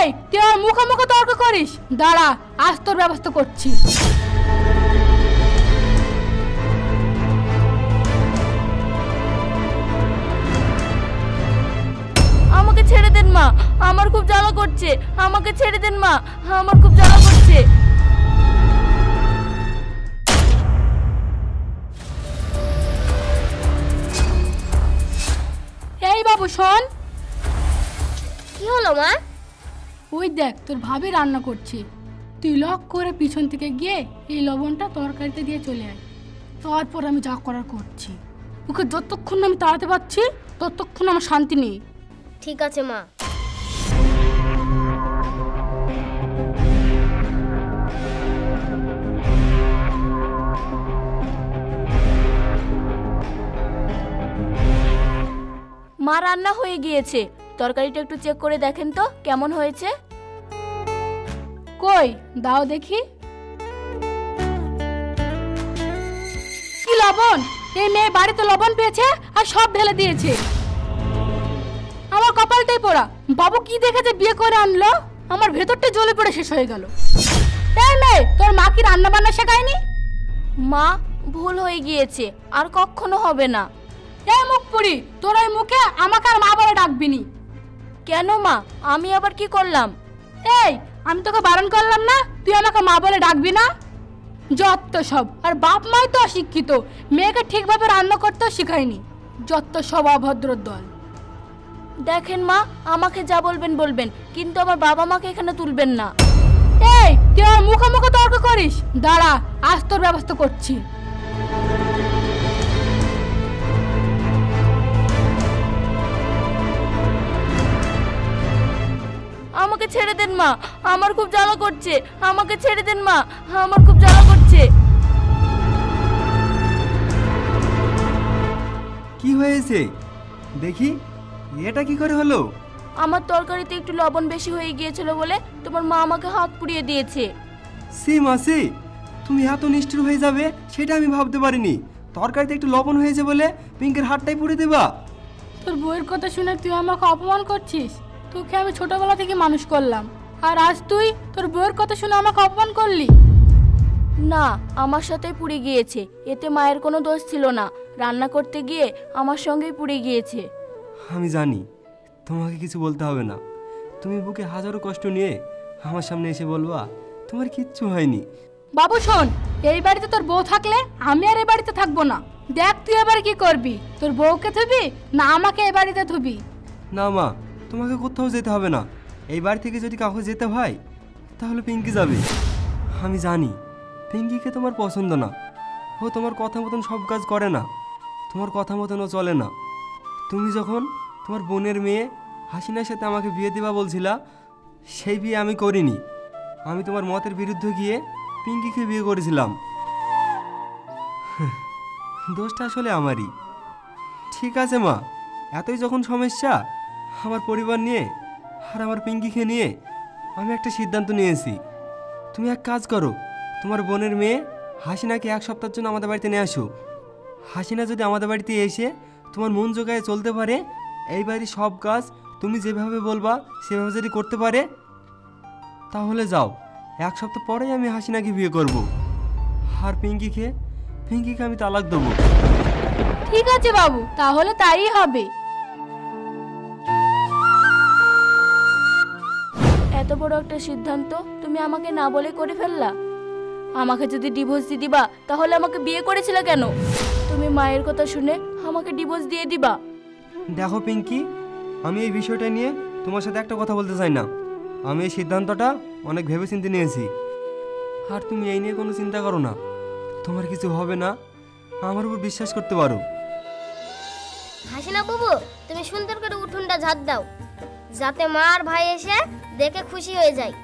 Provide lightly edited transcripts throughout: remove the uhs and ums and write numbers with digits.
এই তুই আমার মুখোমুখি তর্ক করিস, দাঁড়া আজ তোর ব্যবস্থা করছি। আমাকে ছেড়ে দেন মা, আমার খুব জ্বালা করছে। আমাকে ছেড়ে দেন মা, আমার খুব জ্বালা করছে। এই বাবু শোন। কি হলো মা? ওই দেখ তোর ভাবি রান্না করছে, তুই লক করে পিছন থেকে গিয়ে এই লবণটা তরকারিতে দিয়ে চলে আয়। তারপর আমি যা করার করছি। ওকে যতক্ষণ আমি তাড়াতে পারছি ততক্ষণ আমার শান্তি নেই। ঠিক আছে মা। মা রান্না হয়ে গিয়েছে, তরকারিটা একটু চেক করে দেখেন তো কেমন হয়েছে। কই দাও দেখি। কি লবণ! এই মেয়ে বাড়িতে লবণ পেয়েছে আর সব ঢেলে দিয়েছে। আমার কপালটাই পোড়া, বাবু কি দেখেছে বিয়ে করে আনলো, আমার ভেতরটা জ্বলে পড়ে শেষ হয়ে গেল। এই মেয়ে, তোর মা কি রান্না বান্না শেখায়নি? মা ভুল হয়ে গিয়েছে, আর কখনো হবে না। এই মুখ পুরি, তোর ওই মুখে আমাকে আর মা বলে ডাকবি নি। কেন মা, আমি আবার কি করলাম? এই আমি তোকে বারণ করলাম না তুই আমাকে মা বলে ডাকবি না? যত সব, আর বাপ মাই তো অশিক্ষিত, মেয়েকে ঠিকভাবে রান্না করতেও শেখায়নি। যত সব অভদ্র দল। দেখেন মা, আমাকে যা বলবেন বলবেন, কিন্তু আমার বাবা মাকে এখানে তুলবেন না। এই তুই আমার মুখোমুখি তর্ক করিস, দাঁড়া আজ তোর ব্যবস্থা করছি। আমাকে ছেড়ে দেন মা, আমার খুব জ্বালা করছে। আমাকে ছেড়ে দেন মা, আমার খুব জ্বালা করছে। কি হয়েছে দেখি, এটা কি করে হলো? আমার তরকারিতে একটু লবণ বেশি হয়ে গিয়েছিল বলে তোমার মা আমাকে হাত পুড়িয়ে দিয়েছে। সি মাসি, তুমি এত নিষ্ঠুর হয়ে যাবে সেটা আমি ভাবতে পারিনি। তরকারিতে একটু লবণ হয়েছে বলে পিঙ্কের হাতটাই পুড়ে দেবা? তোর বউয়ের কথা শুনে তুই আমাকে অপমান করছিস? তোকে আমি ছোটবেলা থেকে মানুষ করলাম, আর আজ তুই তোর বউয়ের কথা শুনে আমাকে অপমান করলি? না, আমার সাথেই পুড়ে গিয়েছে, এতে মায়ের কোনো দোষ ছিল না। রান্না করতে গিয়ে আমার সঙ্গেই পুড়ে গিয়েছে। আমি জানি তোমাকে কিছু বলতে হবে না। তুমি বুকে হাজারো কষ্ট নিয়ে আমার সামনে এসে বলবা তোমার কিচ্ছু হয়নি। বাবু শোন, এই বাড়িতে তোর বউ থাকলে আমি আর এই বাড়িতে থাকবো না। দেখ তুই এবার কি করবি, তোর বউকে থুবি না আমাকে এই বাড়িতে থুবি? না মা, তোমাকে কোথাও যেতে হবে না। এই বাড়ি থেকে যদি কাউকে যেতে হয় তাহলে পিঙ্কি যাবে। আমি জানি পিঙ্কিকে তোমার পছন্দ না, ও তোমার কথা মতন সব কাজ করে না, তোমার কথা মতন ও চলে না। তুমি যখন তোমার বোনের মেয়ে হাসিনার সাথে আমাকে বিয়ে দেবা বলছিলা, সেই বিয়ে আমি করিনি। আমি তোমার মতের বিরুদ্ধে গিয়ে পিঙ্কিকে বিয়ে করেছিলাম। দোষটা আসলে আমারই। ঠিক আছে মা, এতই যখন সমস্যা, আমার পরিবার নিয়ে আর আমার পিঙ্কিকে নিয়ে আমি একটা সিদ্ধান্ত নিয়েছি। তুমি এক কাজ করো, তোমার বোনের মেয়ে হাসিনাকে এক সপ্তাহের জন্য আমাদের বাড়িতে নিয়ে আসো। হাসিনা যদি আমাদের বাড়িতে এসে তোমার মন জোগায় চলতে পারে, এই বাড়ির সব কাজ তুমি যেভাবে বলবা সেভাবে যদি করতে পারে, তাহলে যাও। এক সপ্তাহ পরেই আমি হাসিনাকে বিয়ে করব, আর পিঙ্কিকে আমি তালাক দেবো। ঠিক আছে বাবু, তাহলে তাই হবে। এত বড় একটা সিদ্ধান্ত তুমি আমাকে না বলে করে ফেললা। আমাকে যদি ডিভোর্স দিয়ে দিবা তাহলে আমাকে বিয়ে করেছিলে কেন? তুমি মায়ের কথা শুনে আমাকে ডিভোর্স দিয়ে দিবা? দেখো পিঙ্কি, আমি এই বিষয়টা নিয়ে তোমার সাথে একটা কথা বলতে চাই না। আমি এই সিদ্ধান্তটা অনেক ভেবে চিন্তে নিয়েছি, আর তুমি এই নিয়ে কোনো চিন্তা করো না। তোমার কিছু হবে না, আমার উপর বিশ্বাস করতে পারো। হাসিনা বাবু, তুমি সুন্দর করে উঠোনটা ঝাড় দাও, যাতে মা আর ভাই এসে দেখে খুশি হয়ে যায়।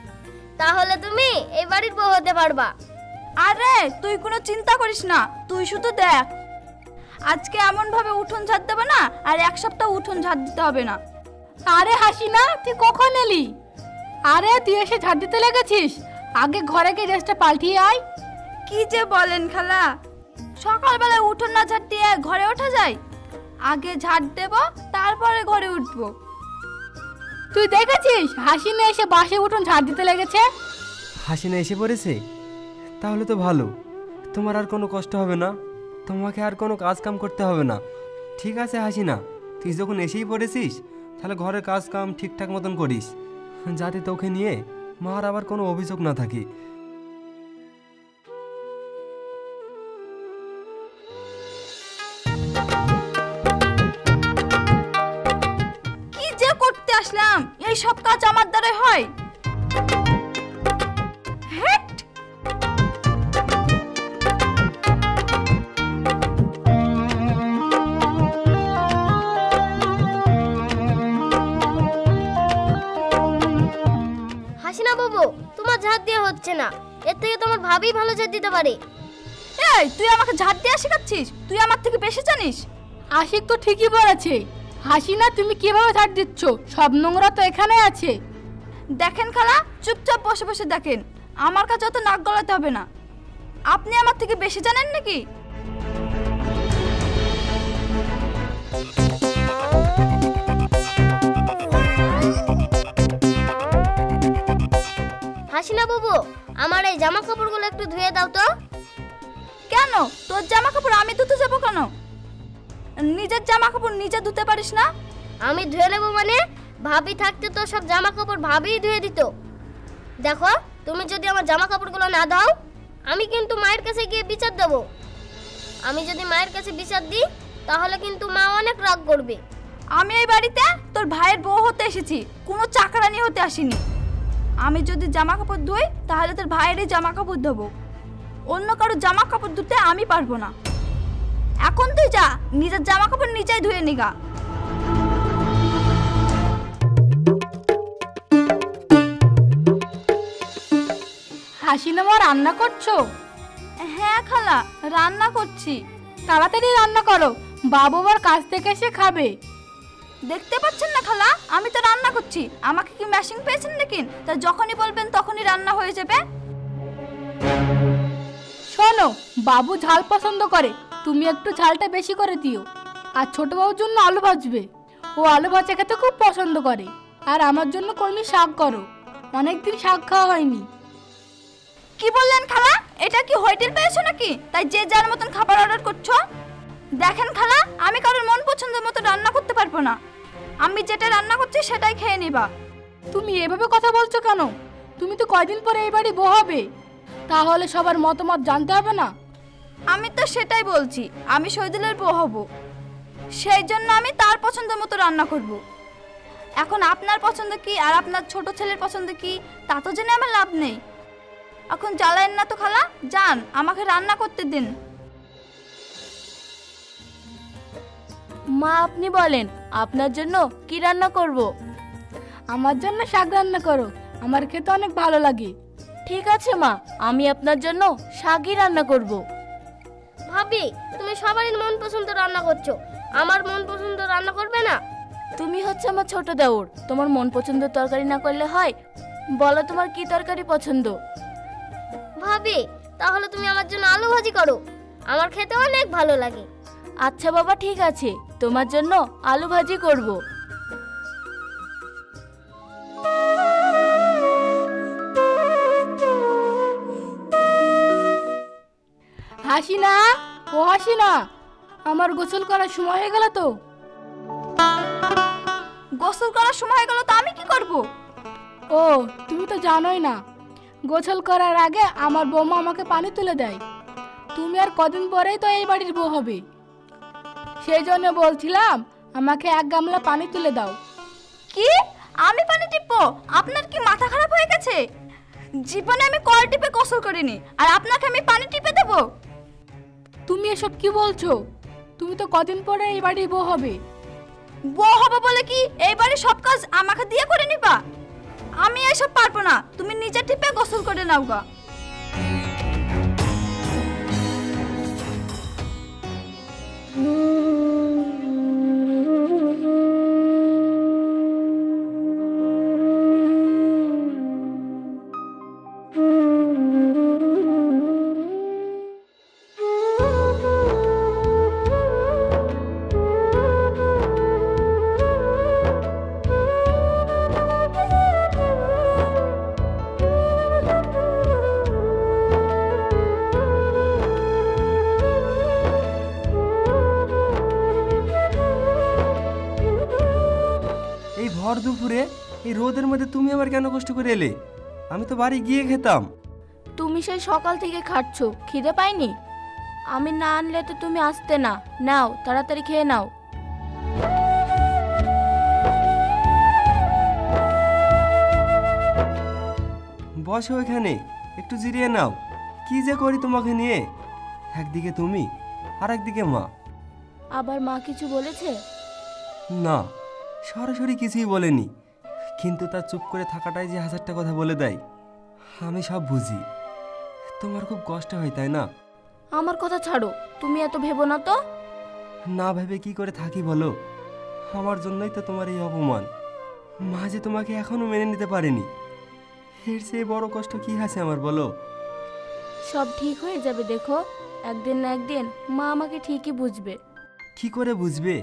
তাহলে তুমি এই বাড়ির বউ হতে পারবা। আরে তুই কোনো চিন্তা করিস না, তুই শুধু দেখ। আজকে এমন ভাবে উঠোন ঝাড় দেবে না, আর এক সপ্তাহ উঠোন ঝাড় দিতে হবে না। আরে হাসিনা, তুই কখন এলি? আরে তুই এসে ঝাড় দিতে লেগেছিস? আগে ঘরে গিয়ে ড্রেসটা পাল্টিয়ে আয়। কি যে বলেন খালা, সকালবেলা উঠোন না ঝাড় দিয়ে ঘরে ওঠা যায়? আগে ঝাড় দেব, তারপরে ঘরে উঠবো। তুই দেখেছিস হাসিনা এসে বাসে উঠোন ঝাড় দিতে লেগেছে? হাসিনা এসে পড়েছে? তাহলে তো ভালো, তোমার আর কোনো কষ্ট হবে না, তোমাকে আর কোনো কাজ কাম করতে হবে না। ঠিক আছে হাসিনা, তুই যখন এসেই পড়েছিস তাহলে ঘরের কাজ কাম ঠিকঠাক মতন করিস, যাতে তোকে নিয়ে মার আবার কোনো অভিযোগ না থাকে। কি যে করতে আসলাম, এই সব কাজ আমার দ্বারা হয়? হেট! হাসিনা বাবু, তোমার ঝাড় দেওয়া হচ্ছে না, এর থেকে তোমার ভাবি ভালো ঝাড় দিতে পারে। এই তুই আমাকে ঝাড় দেওয়া শেখাচ্ছিস? তুই আমার থেকে বেশি জানিস। আশিক তো ঠিকই বলেছে। হাসিনা তুমি কিভাবে ঝাড় দিচ্ছ? সব নোংরা তো এখানে আছে। দেখেন খালা, চুপচাপ বসে বসে দেখেন, আমার কাছে অত নাক গলাতে হবে না। আপনি আমার থেকে বেশি জানেন নাকি? হাসিনা বাবু, আমার এই জামা কাপড়গুলো একটু ধুয়ে দাও তো। কেন? তোর জামা কাপড় আমি ধুতে যাবো কেন? নিজের জামা কাপড় নিজে ধুতে পারিস না? আমি ধুয়ে নেবো মানে? ভাবি থাকতে তো সব জামা কাপড় ভাবিই ধুয়ে দিত। দেখো, তুমি যদি আমার জামা কাপড়গুলো না দাও, আমি কিন্তু মায়ের কাছে গিয়ে বিচার দেবো। আমি যদি মায়ের কাছে বিচার দিই তাহলে কিন্তু মা অনেক রাগ করবে। আমি এই বাড়িতে তোর ভাইয়ের বউ হতে এসেছি, কোনো চাকরানি হতে আসিনি। আমি যদি জামা কাপড় ধুই তাহলে তোর ভাইয়েরই জামা কাপড় ধোবো, অন্য কারো জামা কাপড় ধুতে আমি পারবো না। এখন তুই যা, নিজের জামা কাপড় নিজেই ধুয়ে নিগা। হাসিনা মা রান্না করছো? হ্যাঁ খালা, রান্না করছি। তাড়াতাড়ি রান্না করো, বাবু আবার কাজ থেকে এসে খাবে। দেখতে পাচ্ছেন না খালা, আমি তো রান্না করছি। আমাকে কি মেশিন পেয়েছেন নাকি? তা যখনই বলবেন তখনই রান্না হয়ে যাবে। শোনো, বাবু ঝাল পছন্দ করে, তুমি একটু ঝালটা বেশি করে দিও। আর ছোট বাবুর জন্য আলু ভাজবে, ও আলু ভাজা খেতে খুব পছন্দ করে। আর আমার জন্য কলমি শাক করো, অনেকদিন শাক খাওয়া হয়নি। কি বললেন খালা? এটা কি হোটেল পেয়েছো নাকি তাই যে যার মতন খাবার অর্ডার করছো? দেখেন খালা, আমি কারোর মন পছন্দের মতো রান্না করতে পারবো না। আমি যেটা রান্না করছি সেটাই খেয়ে নিবা। তুমি এভাবে কথা বলছো কেন? তুমি তো কয়দিন পরে এই বাড়ি বউ হবে, তাহলে সবার মতামত জানতে হবে না? আমি তো সেটাই বলছি, আমি শহীদুলের বউ হব, সেই জন্য আমি তার পছন্দের মতো রান্না করব। এখন আপনার পছন্দ কি আর আপনার ছোট ছেলের পছন্দ কি তা তো জেনে আমার লাভ নেই। এখন জ্বালায়েন না তো খালা, যান আমাকে রান্না করতে দিন। মা আপনি বলেন, আপনার জন্য কি রান্না করব? আমার জন্য শাক রান্না করো, আমার খেতে অনেক ভালো লাগে। ঠিক আছে মা, আমি আপনার জন্য শাকই রান্না করব। ভাবি, তুমি সবারই মন পছন্দ রান্না করছো, আমার মন পছন্দ রান্না করবে না? তুমি হচ্ছে আমার ছোট দেওর, তোমার মন পছন্দের তরকারি না করলে হয়? বলো তোমার কি তরকারি পছন্দ? ভাবি, তাহলে তুমি আমার জন্য আলু ভাজি করো, আমার খেতে অনেক ভালো লাগে। আচ্ছা বাবা, ঠিক আছে, তোমার জন্য আলু ভাজি করব। হাসিনা, ও হাসিনা, আমার গোসল করার সময় হয়ে গেল তো। গোসল করার সময় হয়ে গেল তো আমি কি করব? ও, তুমি তো জানোই না, গোসল করার আগে আমার বৌমা আমাকে পানি তুলে দেয়। তুমি আর কদিন পরেই তো এই বাড়ির বউ হবে, সেই জন্য বলছিলাম আমাকে এক গামলা পানি তুলে দাও। কি? আমি পানি টিপবো? আপনার কি মাথা খারাপ হয়ে গেছে? জীবনে আমি কল টিপে গোসল করিনি, আর আপনাকে আমি পানি টিপে দেব? তুমি এসব কি বলছো? তুমি তো কদিন পরে এই বাড়ির বউ হবে। বউ হবে বলে কি এই বাড়ির সব কাজ আমাকে দিয়ে করে নিবা? আমি এসব পারবো না, তুমি নিজে টিপে গোসল করে নাও গা। দুপুরে এই রোদের মধ্যে তুমি আবার কেন কষ্ট করে এলে? আমি তো বাড়ি গিয়ে খেতাম। তুমি সেই সকাল থেকে খাচ্ছ, খিদে পাইনি? আমি না আনলে তো তুমি আসতে না। নাও তাড়াতাড়ি খেয়ে নাও। বসো এখানে, একটু জিরিয়ে নাও। কি যে করি তোমাকে নিয়ে, একদিকে তুমি আর একদিকে মা। আবার মা কিছু বলেছে? না, সরাসরি কিছুই বলেনি, কিন্তু তার চুপ করে থাকাটাই যে হাজারটা কথা বলে দেয়। আমি সব বুঝি। তোমার খুব কষ্ট হয় তাই না? আমার কথা ছাড়ো, তুমি এত ভেবো না তো। না ভেবে কি করে থাকি বলো? আমার জন্যই তো তোমার এই অপমান। মা যে তোমাকে এখনো মেনে নিতে পারেনি, এর চেয়ে বড় কষ্ট কি আছে আমার বলো? সব ঠিক হয়ে যাবে, দেখো। একদিন না একদিন মা আমাকে ঠিকই বুঝবে। কি করে বুঝবে?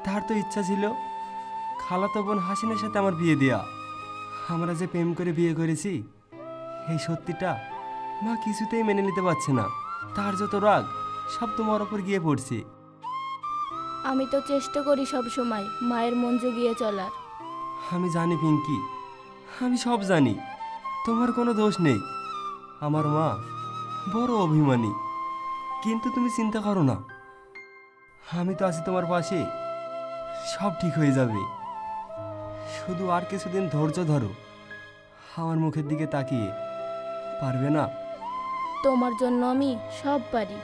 তার তো ইচ্ছা ছিল খালাতো বোন হাসিনের সাথে আমার বিয়ে দেয়া। আমরা যে প্রেম করে বিয়ে করেছি, এই সত্যিটা মা কিছুতেই মেনে নিতে পারছে না। তার যত রাগ সব তোমার ওপর গিয়ে পড়ছে। আমি তো চেষ্টা করি সব সময় মায়ের মন জুগিয়ে চলার। আমি জানি পিঙ্কি, আমি সব জানি। তোমার কোনো দোষ নেই। আমার মা বড় অভিমানী, কিন্তু তুমি চিন্তা করো না, আমি তো আছি তোমার পাশে। সব ঠিক হয়ে যাবে। শুধু আর কিছুদিন ধৈর্য ধরো। আমার মুখের দিকে তাকিয়ে, পারবে না? তোমার জন্য আমি সব পারি।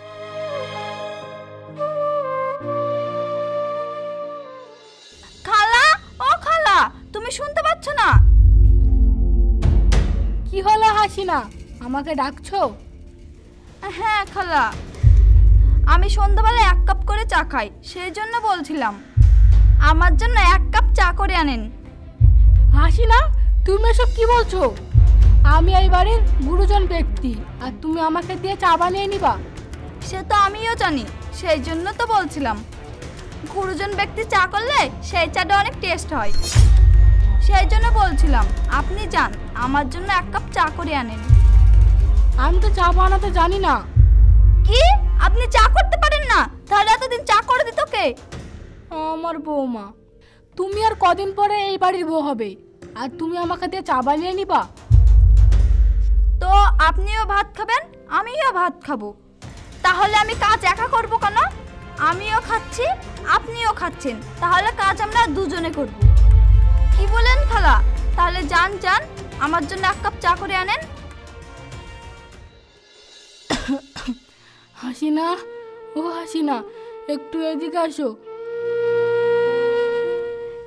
খালা, ও খালা, তুমি শুনতে পাচ্ছ না? কি হলো হাসিনা, আমাকে ডাকছো? হ্যাঁ খালা, আমি সন্ধ্যাবেলা 1 কাপ করে চা খাই, সেই জন্য বলছিলাম আমার জন্য 1 কাপ চা করে আনেন। হাসিনা, তুমি এসব কি বলছো? আমি এই বাড়ির গুরুজন ব্যক্তি, আর তুমি আমাকে দিয়ে চা বানিয়ে নিবা? সে তো আমিও জানি, সেই জন্য তো বলছিলাম গুরুজন ব্যক্তি চা করলে সেই চাটা অনেক টেস্ট হয়। সেই জন্য বলছিলাম আপনি যান, আমার জন্য 1 কাপ চা করে আনেন। আমি তো চা বানাতে জানি না। কি, আপনি চা করতে পারেন না? তাহলে এতদিন চা করে দিত কে? আমার বৌমা। তুমি আর কদিন পরে এই বাড়ির বউ হবে, আর তুমি আমাকে দিয়ে চা বানিয়ে নিবা? তো আপনিও ভাত খাবেন, আমিও ভাত খাবো। তাহলে আমি কাজ একা করব কেন? আমিও খাচ্ছি, আপনিও খাচ্ছেন, তাহলে কাজ আমরা দুজনে করব। কি বলেন খালা? তাহলে যান যান, আমার জন্য 1 কাপ চা করে আনেন। হাসিনা, ও হাসিনা, একটু এদিকে আসো।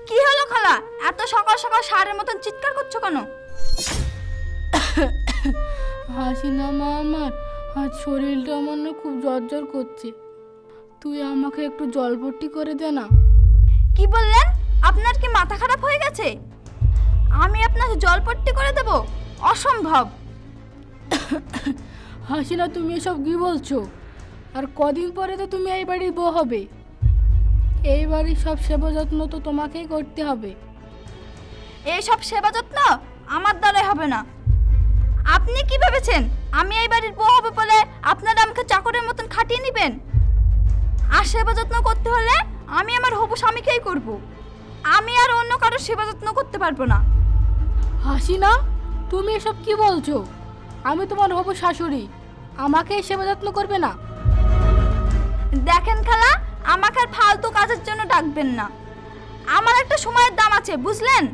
কি হলো খালা, এত সকাল সকাল সারের মতন চিৎকার করছো কেন? হাসিনা মা, আমার আজ শরীরটা আমার না খুব জ্বর করছে। তুই আমাকে একটু জলপট্টি করে দে না। কি বললেন? আপনার কি মাথা খারাপ হয়ে গেছে? আমি আপনাকে জলপট্টি করে দেব? অসম্ভব। হাসিনা, তুমি এসব কি বলছো? আর কদিন পরে তো তুমি এই বাড়ির বউ হবে। এই বাড়ির সব সেবা যত্ন তো তোমাকেই করতে হবে। এইসব সেবা যত্ন আমার দ্বারাই হবে না। আপনি কি ভেবেছেন আমি এই বাড়ির বউ হবে বলে আপনারা আমাকে চাকরের মতন খাটিয়ে নেবেন? আর সেবা যত্ন করতে হলে আমি আমার হবু স্বামীকেই করব। আমি আর অন্য কারোর সেবা যত্ন করতে পারবো না। হাসিনা, তুমি এসব কি বলছো? আমি তোমার হবু শাশুড়ি, আমাকে এই সেবা যত্ন করবে না? দেখেন খালা, আমাকে আর ফালতু কাজের জন্য ডাকবেন না। আমার একটা সময়ের দাম আছে, বুঝলেন?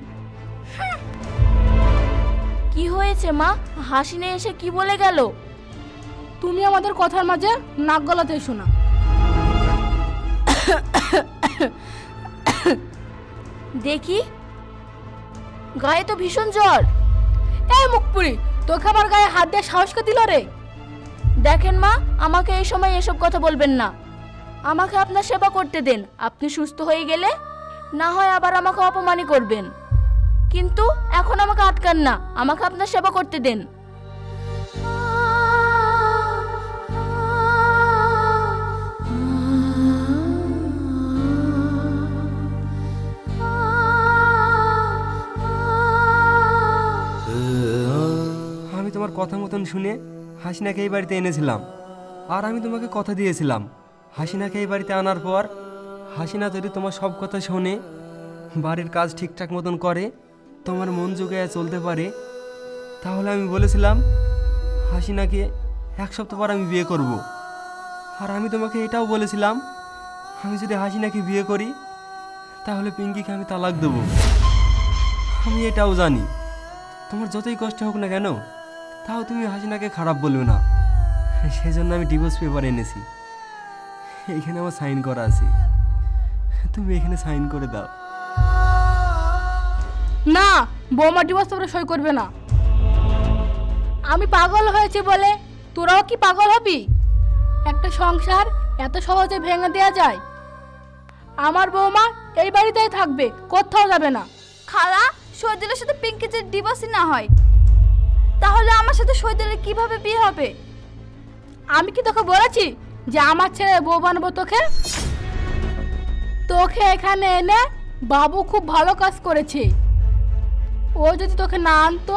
কি হয়েছে মা? হাসিনা এসে কি বলে গেল? তুমি আমাদের কথার মাঝে নাক গলাতে এসো না। দেখি, গায়ে তো ভীষণ জ্বর। এই মুখপুরি, তোকে আমার গায়ে হাত দিয়ে সাহসকে দিল রে? দেখেন মা, আমাকে এই সময় এসব কথা বলবেন না। আমাকে আপনার সেবা করতে দেন। আপনি সুস্থ হয়ে গেলে না হয় আবার আমাকে অপমানই করবেন, কিন্তু এখন আমাকে আটকান না। আমাকে আপনার সেবা করতে দেন। আমি তোমার কথা মতন শুনে হাসিনাকে এই বাড়িতে এনেছিলাম, আর আমি তোমাকে কথা দিয়েছিলাম হাসিনাকে এই বাড়িতে আনার পর হাসিনা যদি তোমার সব কথা শোনে বাড়ির কাজ ঠিকঠাক মতন করে, তোমার মন জোগায় চলতে পারে, তাহলে আমি বলেছিলাম হাসিনাকে 1 সপ্তাহ পর আমি বিয়ে করব। আর আমি তোমাকে এটাও বলেছিলাম আমি যদি হাসিনাকে বিয়ে করি তাহলে পিঙ্কিকে আমি তালাক দেব। আমি এটাও জানি তোমার যতই কষ্ট হোক না কেন তাও তুমি হাসিনাকে খারাপ বলবে না। সেই জন্য আমি ডিভোর্স পেপার এনেছি, এইখানে আমার সাইন করা আছে, তুমি এখানে সাইন করে দাও। না, বৌমা ডিভোর্স পেপারে সই করবে না। আমি পাগল হয়েছি বলে তোরাও কি পাগল হবি? একটা সংসার এত সহজে ভেঙে দেওয়া যায়? আমার বৌমা এই বাড়িতেই থাকবে, কোথাও যাবে না। খালা, শহীদুলের সাথে পিঙ্কি যে ডিভোর্সই না হয়, তাহলে আমার সাথে শহীদুলের কিভাবে বিয়ে হবে? আমি কি তোকে বলেছি যে আমার ছেলে বউ বানাবো তোকে? তোকে এখানে এনে বাবু খুব ভালো কাজ করেছে। ও যদি তোকে না আনতো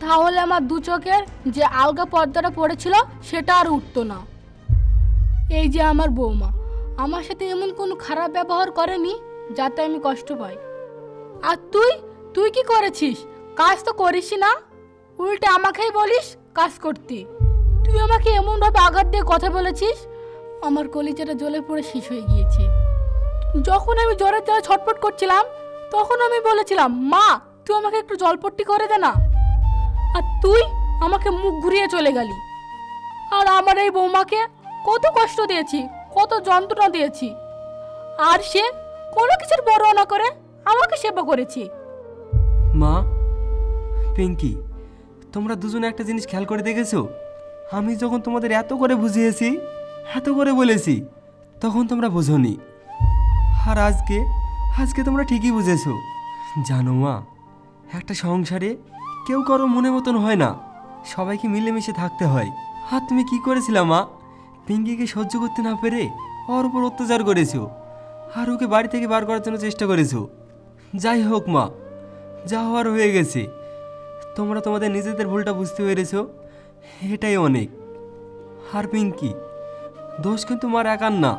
তাহলে আমার দু চোখের যে আলগা পর্দাটা পড়েছিল সেটা আর উঠতো না। এই যে আমার বৌমা আমার সাথে এমন কোনো খারাপ ব্যবহার করেনি যাতে আমি কষ্ট পাই। আর তুই কি করেছিস? কাজ তো করিসই না, উল্টে আমাকেই বলিস কাজ করতে। তুই আমাকে এমনভাবে আঘাত দিয়ে কথা বলেছিস আমার কলিজাটা জ্বলে পড়ে শেষ হয়ে গিয়েছে। যখন আমি জ্বরের জ্বালা ছটফট করছিলাম তখন আমি বলেছিলাম, মা তুই আমাকে একটু জলপট্টি করে দে না, আর তুই আমাকে মুখ ঘুরিয়ে চলে গেলি। আর আমার এই বৌমাকে কত কষ্ট দিয়েছি, কত যন্ত্রণা দিয়েছি, আর সে কোনো কিছুর বড় না করে আমাকে সেবা করেছে। মা, পিঙ্কি, তোমরা দুজনে একটা জিনিস খেয়াল করে দেখেছো? আমি যখন তোমাদের এত করে বুঝিয়েছি, এত করে বলেছি, তখন তোমরা বোঝোনি। আর আজকে তোমরা ঠিকই বুঝেছো। জানো মা, একটা সংসারে কেউ কারো মনে মতন হয় না, সবাইকে মিলেমিশে থাকতে হয়। আর তুমি কি করেছিলা মা? পিঙ্কিকে সহ্য করতে না পেরে ওর উপর অত্যাচার করেছো, আর ওকে বাড়ি থেকে বার করার জন্য চেষ্টা করেছো। যাই হোক মা, যা হওয়ার হয়ে গেছে। তোমরা তোমাদের নিজেদের ভুলটা বুঝতে পেরেছো, এটাই অনেক। আর পিঙ্কি, দোষ কিন্তু মার একার না।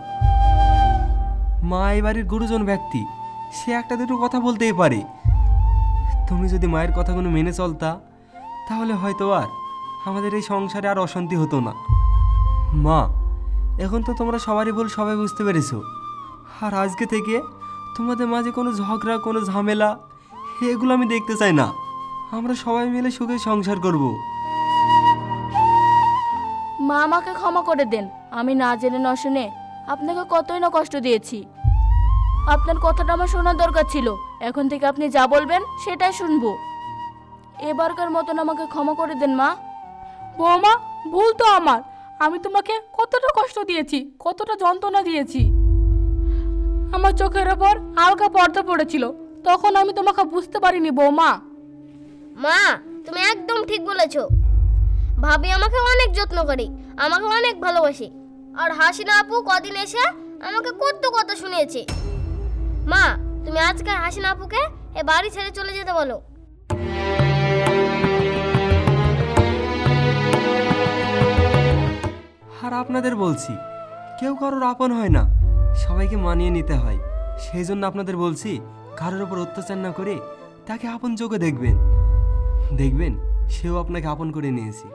মা এই বাড়ির গুরুজন ব্যক্তি, সে একটা দুটো কথা বলতেই পারে। তুমি যদি মায়ের কথাগুলো মেনে চলতা তাহলে হয়তো আর আমাদের এই সংসারে আর অশান্তি হতো না। মা, এখন তো তোমরা সবারই ভুল সবাই বুঝতে পেরেছো। আর আজকে থেকে তোমাদের মাঝে কোনো ঝগড়া, কোনো ঝামেলা এগুলো আমি দেখতে চাই না। আমরা সবাই মিলে সুখে সংসার করব। মা আমাকে ক্ষমা করে দেন, আমি না জেনে না শুনে আপনাকে কতই না কষ্ট দিয়েছি। আপনার কথাটা আমার শোনার দরকার ছিল, এখন থেকে আপনি যা বলবেন সেটাই শুনবো। এবারকার মতন আমাকে ক্ষমা করে দেন মা। বৌমা, ভুল তো আমার। আমি তোমাকে কতটা কষ্ট দিয়েছি, কতটা যন্ত্রণা দিয়েছি। আমার চোখের ওপর আলগা পর্দা পড়েছিল, তখন আমি তোমাকে বুঝতে পারিনি বৌমা। মা, তুমি একদম ঠিক বলেছো। ভাবি আমাকে অনেক যত্ন করে, আমাকে অনেক ভালোবাসে। আর হাসিনা আপু কদিন এসে আমাকে কত কথা শুনিয়েছে। মা, তুমি আজকে হাসিনা আপুকে এ বাড়ি ছেড়ে চলে যেতে বলো। আর আপনাদের বলছি, কেউ কারোর আপন হয় না, সবাইকে মানিয়ে নিতে হয়। সেই জন্য আপনাদের বলছি, কারোর ওপর অত্যাচার না করে তাকে আপন চোখে দেখবেন, দেখবেন সেও আপনাকে আপন করে নিয়েছে।